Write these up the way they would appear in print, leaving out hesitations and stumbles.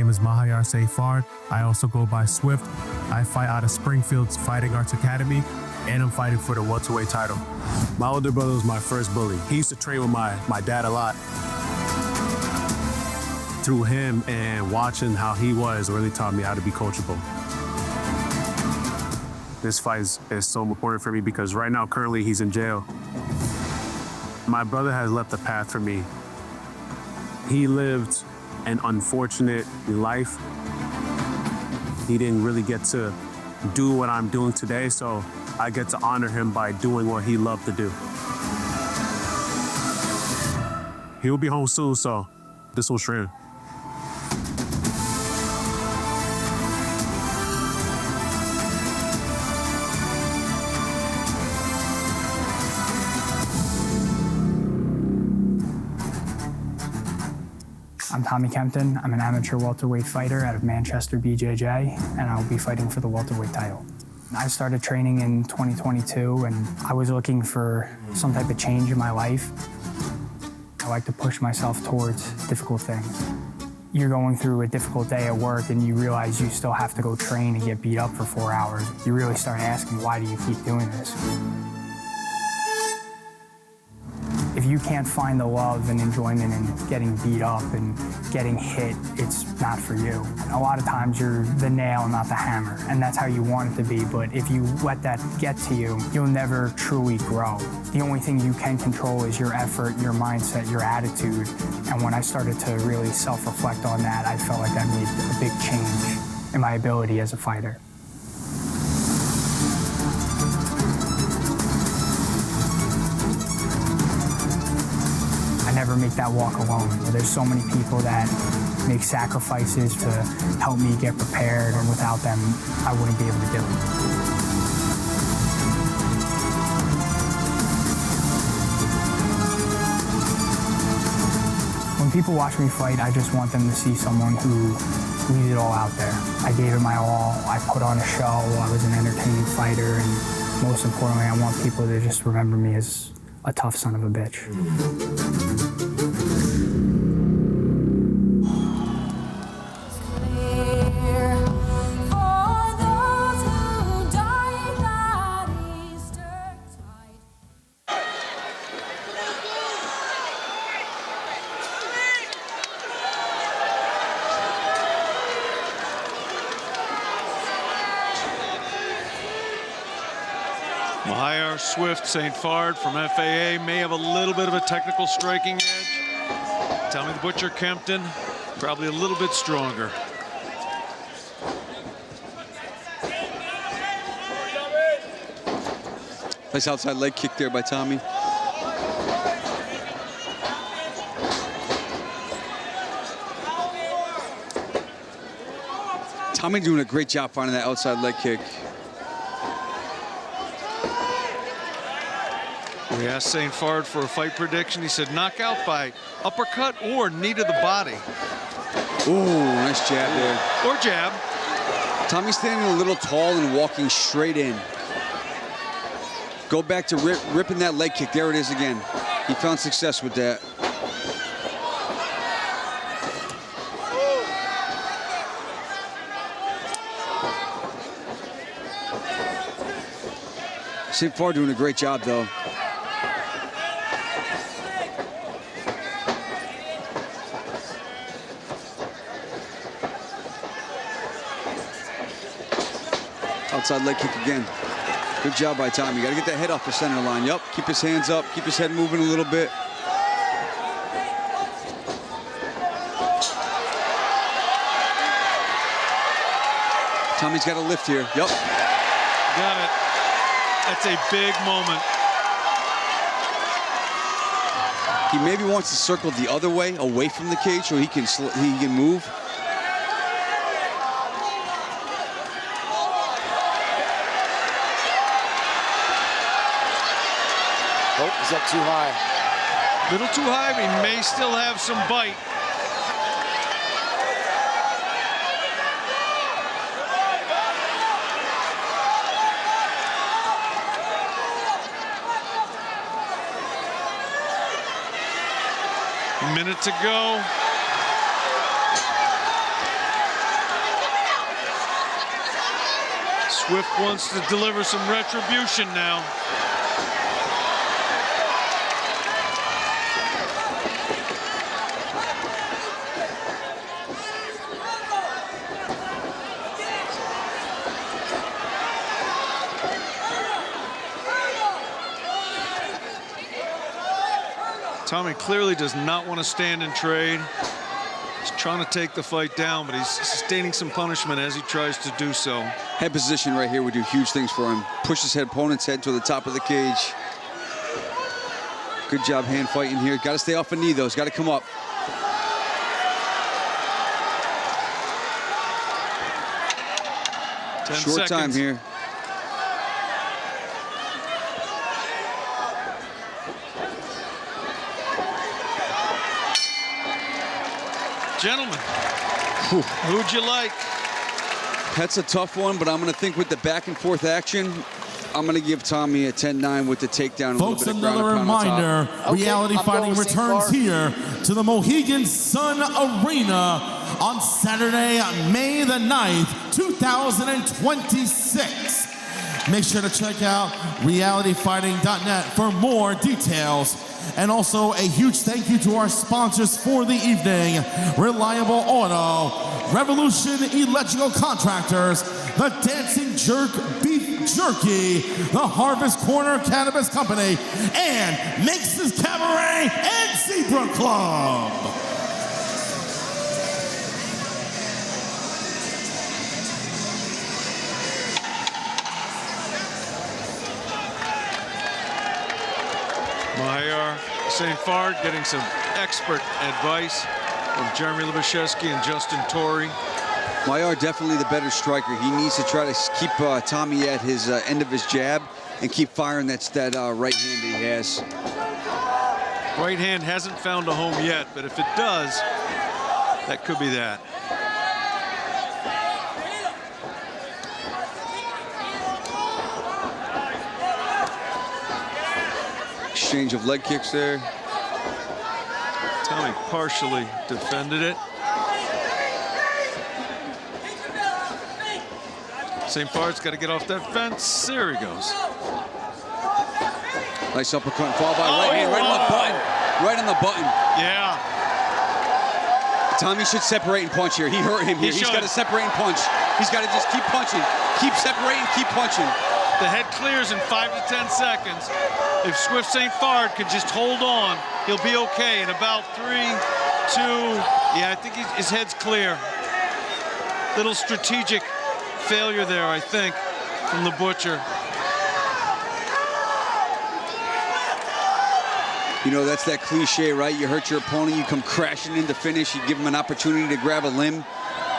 name is Mahayar Phard. I also go by Swift. I fight out of Springfield's Fighting Arts Academy, and I'm fighting for the welterweight title. My older brother was my first bully. He used to train with my dad a lot. Through him and watching how he was really taught me how to be coachable. This fight is so important for me because right now, currently, he's in jail. My brother has left a path for me. He lived an unfortunate life. He didn't really get to do what I'm doing today, so I get to honor him by doing what he loved to do. He'll be home soon, so this will shred. I'm Tommy Kempton. I'm an amateur welterweight fighter out of Manchester, BJJ, and I'll be fighting for the welterweight title. I started training in 2022, and I was looking for some type of change in my life. I like to push myself towards difficult things. You're going through a difficult day at work, and you realize you still have to go train and get beat up for 4 hours. You really start asking, why do you keep doing this? If you can't find the love and enjoyment in getting beat up and getting hit, it's not for you. A lot of times you're the nail, not the hammer, and that's how you want it to be, but if you let that get to you, you'll never truly grow. The only thing you can control is your effort, your mindset, your attitude, and when I started to really self-reflect on that, I felt like that made a big change in my ability as a fighter. I never make that walk alone. There's so many people that make sacrifices to help me get prepared, and without them, I wouldn't be able to do it. When people watch me fight, I just want them to see someone who leaves it all out there. I gave it my all. I put on a show. I was an entertaining fighter, and most importantly, I want people to just remember me as a tough son of a bitch. Mahayar Swift St. Phard from FAA may have a little bit of a technical striking edge. Tommy the Butcher Kempton, probably a little bit stronger. Nice outside leg kick there by Tommy. Tommy doing a great job finding that outside leg kick. We asked St. Phard for a fight prediction. He said knockout by uppercut or knee to the body. Ooh, nice jab there. Or jab. Tommy's standing a little tall and walking straight in. Go back to ripping that leg kick. There it is again. He found success with that. St. Phard doing a great job, though. Outside leg kick again. Good job by Tommy. You got to get that head off the center line. Yup, keep his hands up, keep his head moving a little bit. Tommy's got a lift here. Yup. Got it. That's a big moment. He maybe wants to circle the other way, away from the cage, so he can move. Oh, he's up too high. Little too high, but he may still have some bite. A minute to go. Swift wants to deliver some retribution now. Tommy clearly does not want to stand and trade. He's trying to take the fight down, but he's sustaining some punishment as he tries to do so. Head position right here would do huge things for him. Push his opponent's head to the top of the cage. Good job hand fighting here. Got to stay off a knee, though. He's got to come up. Short time here. Gentlemen, who'd you like? That's a tough one, but I'm going to think with the back and forth action, I'm going to give Tommy a 10-9 with the takedown. Folks, another reminder, reality fighting returns here to the Mohegan Sun Arena on Saturday, May the 9th, 2026. Make sure to check out realityfighting.net for more details. And also a huge thank you to our sponsors for the evening: Reliable Auto, Revolution Electrical Contractors, The Dancing Jerk Beef Jerky, The Harvest Corner Cannabis Company, and Mixes Cabaret and Zebra Club. Mahayar, St. Phard getting some expert advice from Jeremy Lubashevsky and Justin Torrey. Mahayar definitely the better striker. He needs to try to keep Tommy at his end of his jab and keep firing that right hand he has. Right hand hasn't found a home yet, but if it does, that could be that. Exchange of leg kicks there. Tommy partially defended it. St. Phard's got to get off that fence. There he goes. Nice uppercut, followed by right hand, right on the button. Right on the button. Yeah. Tommy should separate and punch here. He hurt him here. He's got to separate and punch. He's got to just keep punching. Keep separating, keep punching. The head clears in 5 to 10 seconds. If Swift St. Phard could just hold on, he'll be okay in about 3, 2. Yeah, I think his head's clear. Little strategic failure there, I think, from the Butcher. You know, that's that cliche, right? You hurt your opponent, you come crashing in to finish, you give him an opportunity to grab a limb,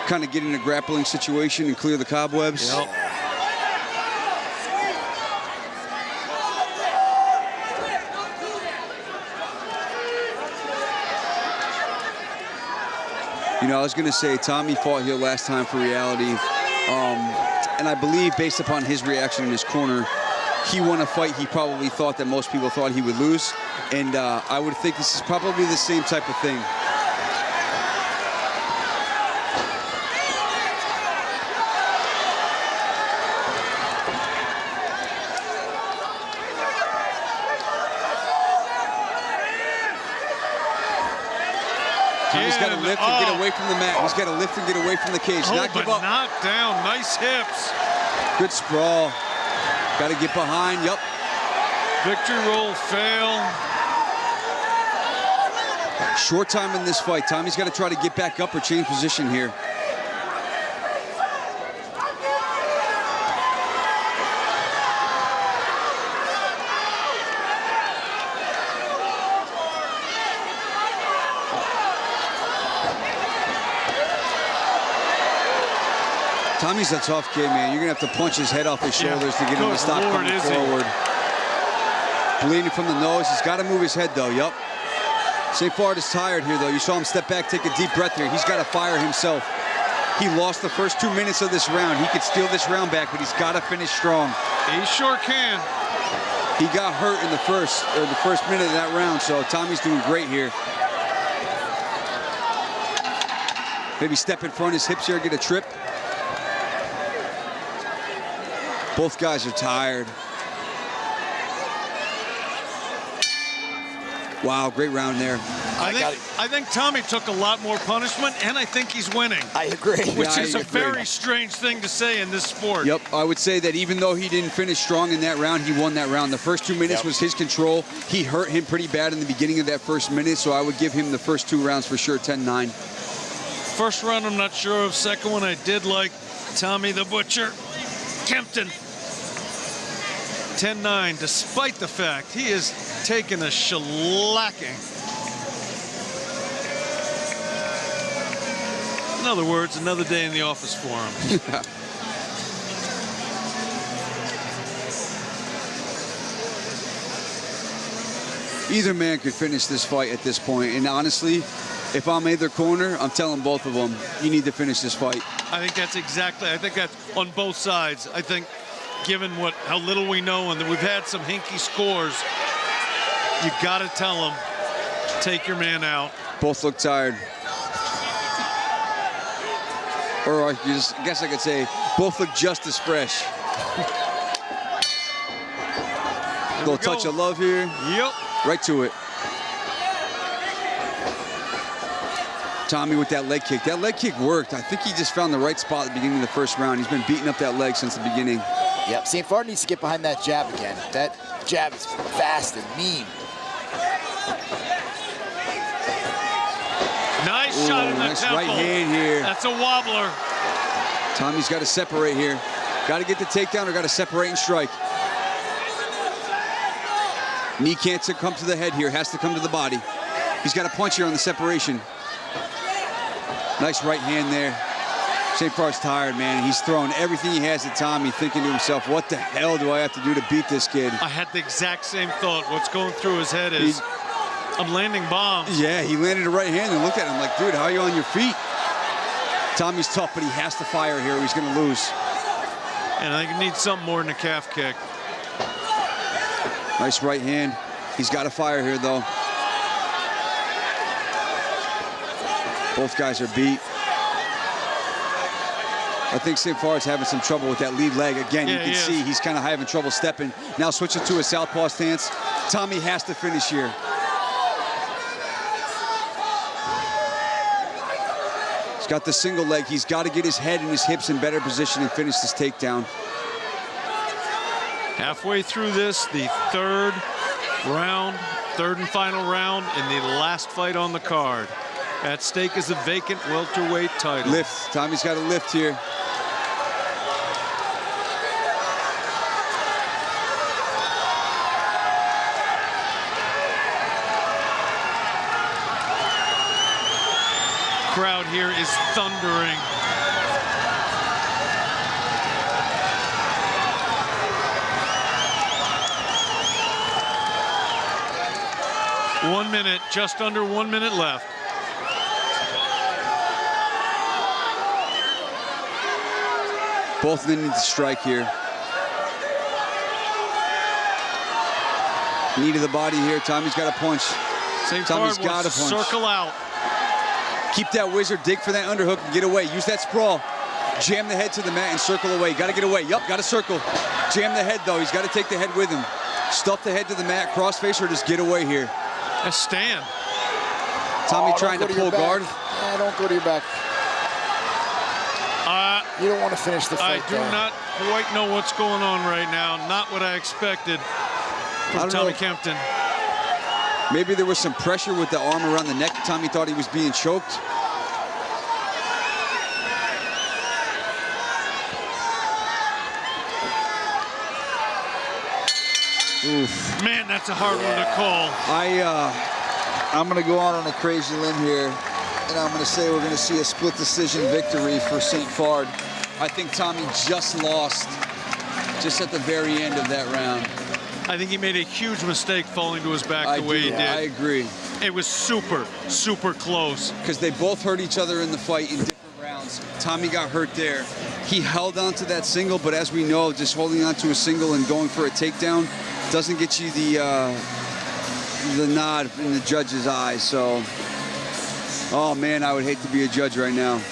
kind of get in a grappling situation and clear the cobwebs. Yep. You know, I was going to say Tommy fought here last time for reality. And I believe, based upon his reaction in his corner, he won a fight he probably thought that most people thought he would lose. And I would think this is probably the same type of thing. He's got to lift and get away from the mat. He's got to lift and get away from the cage. Not give up. Knocked down. Nice hips. Good sprawl. Got to get behind. Yup. Victory roll fail. Short time in this fight. Tommy's got to try to get back up or change position here. Tommy's a tough kid, man. You're going to have to punch his head off his shoulders to get him to stop coming forward. Bleeding from the nose. He's got to move his head, though. Yup. St. Phard is tired here, though. You saw him step back, take a deep breath here. He's got to fire himself. He lost the first 2 minutes of this round. He could steal this round back, but he's got to finish strong. He sure can. He got hurt in the first minute of that round, so Tommy's doing great here. Maybe step in front of his hips here, get a trip. Both guys are tired. Wow, great round there. I think Tommy took a lot more punishment, and I think he's winning. I agree. Which is I a agree. very strange thing to say in this sport. Yep, I would say that even though he didn't finish strong in that round, he won that round. The first 2 minutes was his control. He hurt him pretty bad in the beginning of that first minute, so I would give him the first 2 rounds for sure, 10-9. First round, I'm not sure of. Second one, I did like Tommy the Butcher. Kempton. 10-9, despite the fact he is taking a shellacking. In other words, another day in the office for him. Either man could finish this fight at this point, and honestly, if I'm either corner, I'm telling both of them, you need to finish this fight. I think that's on both sides. I think given how little we know and that we've had some hinky scores, you got to tell them, take your man out. Both look tired. Or I guess I could say, both look just as fresh. Little touch of love here. Yep. Right to it. Tommy with that leg kick. That leg kick worked. I think he just found the right spot at the beginning of the first round. He's been beating up that leg since the beginning. Yep, St. Phard needs to get behind that jab again. That jab is fast and mean. Nice shot in the nice temple. right hand here. That's a wobbler. Tommy's got to separate here. Got to get the takedown or got to separate and strike. Knee can't come to the head here. Has to come to the body. He's got a punch here on the separation. Nice right hand there. St. Phard's tired, man. He's throwing everything he has at Tommy, thinking to himself, what the hell do I have to do to beat this kid? I had the exact same thought. What's going through his head is, I'm landing bombs. Yeah, he landed a right hand and looked at him like, dude, how are you on your feet? Tommy's tough, but he has to fire here or he's going to lose. And I think he needs something more than a calf kick. Nice right hand. He's got to fire here, though. Both guys are beat. I think St. Phard's having some trouble with that lead leg. Again, you can see he's kind of having trouble stepping. Now switching to a southpaw stance. Tommy has to finish here. He's got the single leg. He's got to get his head and his hips in better position and finish this takedown. Halfway through this, the third and final round in the last fight on the card. At stake is the vacant welterweight title. Lift. Tommy's got to lift here. Crowd here is thundering. One minute, just under 1 minute left. Both men need to strike here. Knee to the body here. Tommy's got a punch. St. Tommy's Phard got a wants to punch. circle out. Keep that wizard, dig for that underhook and get away. Use that sprawl. Jam the head to the mat and circle away. Got to get away. Yup, got to circle. Jam the head, though. He's got to take the head with him. Stuff the head to the mat, crossface, or just get away here. A stand. Tommy trying to pull guard. Yeah, don't go to your back. You don't want to finish the fight. I do not quite know what's going on right now. Not what I expected from Tommy Kempton. Maybe there was some pressure with the arm around the neck. Tommy thought he was being choked. Oof. Man, that's a hard one to call. I'm going to go out on a crazy limb here, and I'm going to say we're going to see a split decision victory for St. Phard. I think Tommy just lost just at the very end of that round. I think he made a huge mistake falling to his back the way he did. I agree. It was super, super close. Because they both hurt each other in the fight in different rounds. Tommy got hurt there. He held on to that single, but as we know, just holding on to a single and going for a takedown doesn't get you the nod in the judge's eyes. So, oh man, I would hate to be a judge right now.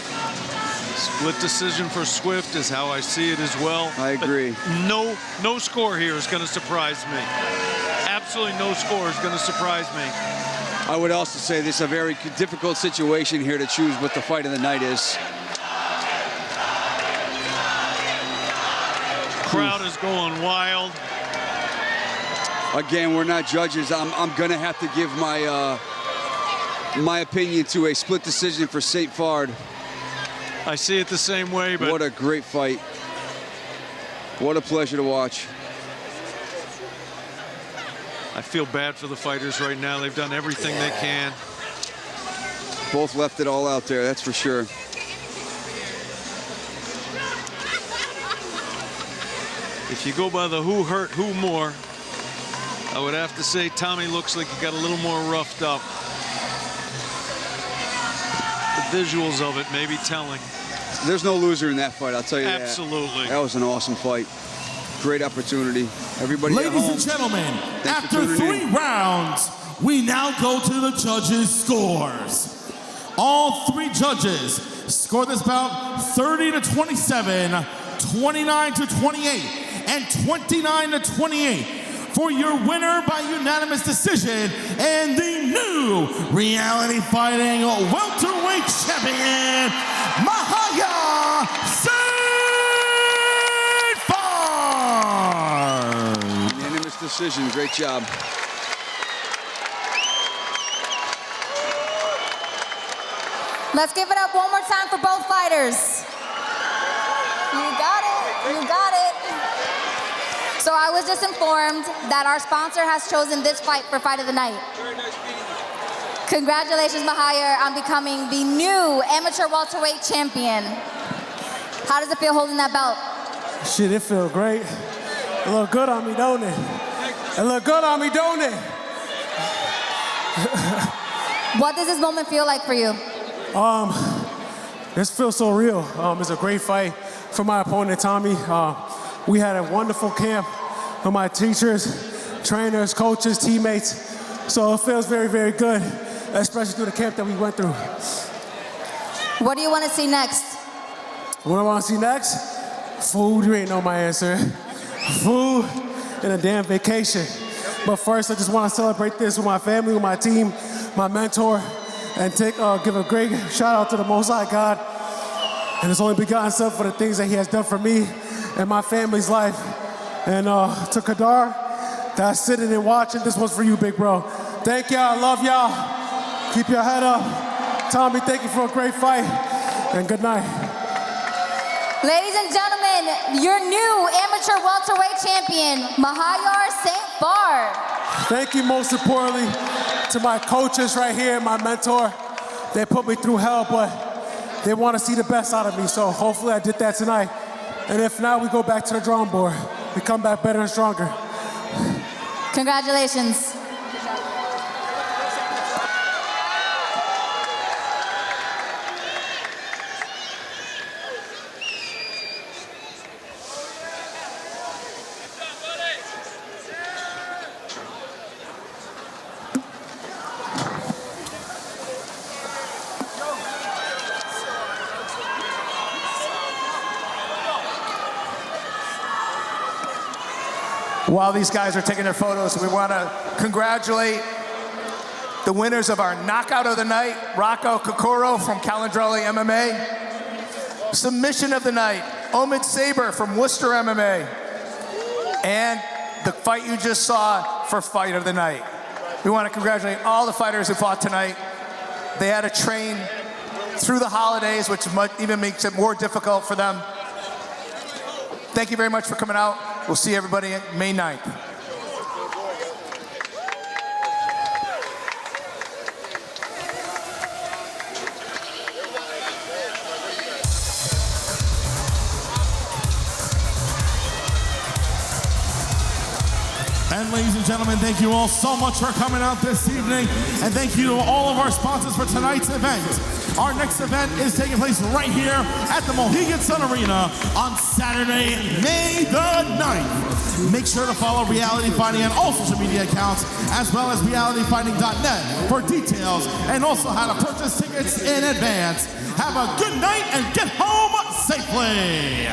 Split decision for Swift is how I see it as well. I agree. But no score here is going to surprise me. Absolutely no score is going to surprise me. I would also say this is a very difficult situation here to choose what the fight of the night is. Crowd is going wild. Again, we're not judges. I'm going to have to give my opinion to a split decision for St. Phard. I see it the same way, but what a great fight. What a pleasure to watch. I feel bad for the fighters right now. They've done everything they can. Both left it all out there, that's for sure. If you go by the who hurt who more, I would have to say Tommy looks like he got a little more roughed up. The visuals of it may be telling. There's no loser in that fight, I'll tell you Absolutely. That was an awesome fight. Great opportunity. Everybody at home. Ladies and gentlemen, Thanks for after tuning 3 in. rounds, we now go to the judges' scores. All 3 judges scored this bout 30-27, 29-28, and 29-28 for your winner by unanimous decision and the new reality fighting welterweight champion, Mahayar Phard. Unanimous decision, great job. Let's give it up one more time for both fighters. You got it, you got it. So I was just informed that our sponsor has chosen this fight for Fight of the Night. Congratulations, Mahayar, on becoming the new amateur welterweight champion. How does it feel holding that belt? Shit, it feel great. It look good on me, don't it? It look good on me, don't it? What does this moment feel like for you? This feels so real. It's a great fight for my opponent, Tommy. We had a wonderful camp with my teachers, trainers, coaches, teammates. So it feels very, very good, especially through the camp that we went through. What do you want to see next? What I want to see next? Food, you ain't know my answer. Food and a damn vacation. But first, I just want to celebrate this with my family, with my team, my mentor, and give a great shout out to the Most High God and His only begotten Son for the things that He has done for me and my family's life. And to Kadar, that's sitting and watching, this one's for you, big bro. Thank y'all, I love y'all. Keep your head up. Tommy, thank you for a great fight, and good night. Ladies and gentlemen, your new amateur welterweight champion, Mahayar St. Phard. Thank you most importantly to my coaches right here, my mentor. They put me through hell, but they want to see the best out of me, so hopefully I did that tonight. And if not, we go back to the drawing board. We come back better and stronger. Congratulations. While these guys are taking their photos, we want to congratulate the winners of our knockout of the night, Rocco Kokoro from Calandrelli MMA. Submission of the night, Omid Saber from Worcester MMA. And the fight you just saw for fight of the night. We want to congratulate all the fighters who fought tonight. They had to train through the holidays, which even makes it more difficult for them. Thank you very much for coming out. We'll see everybody May 9th. And ladies and gentlemen, thank you all so much for coming out this evening. And thank you to all of our sponsors for tonight's event. Our next event is taking place right here at the Mohegan Sun Arena on Saturday, May the 9th. Make sure to follow Reality Fighting on all social media accounts, as well as realityfighting.net for details and also how to purchase tickets in advance. Have a good night and get home safely.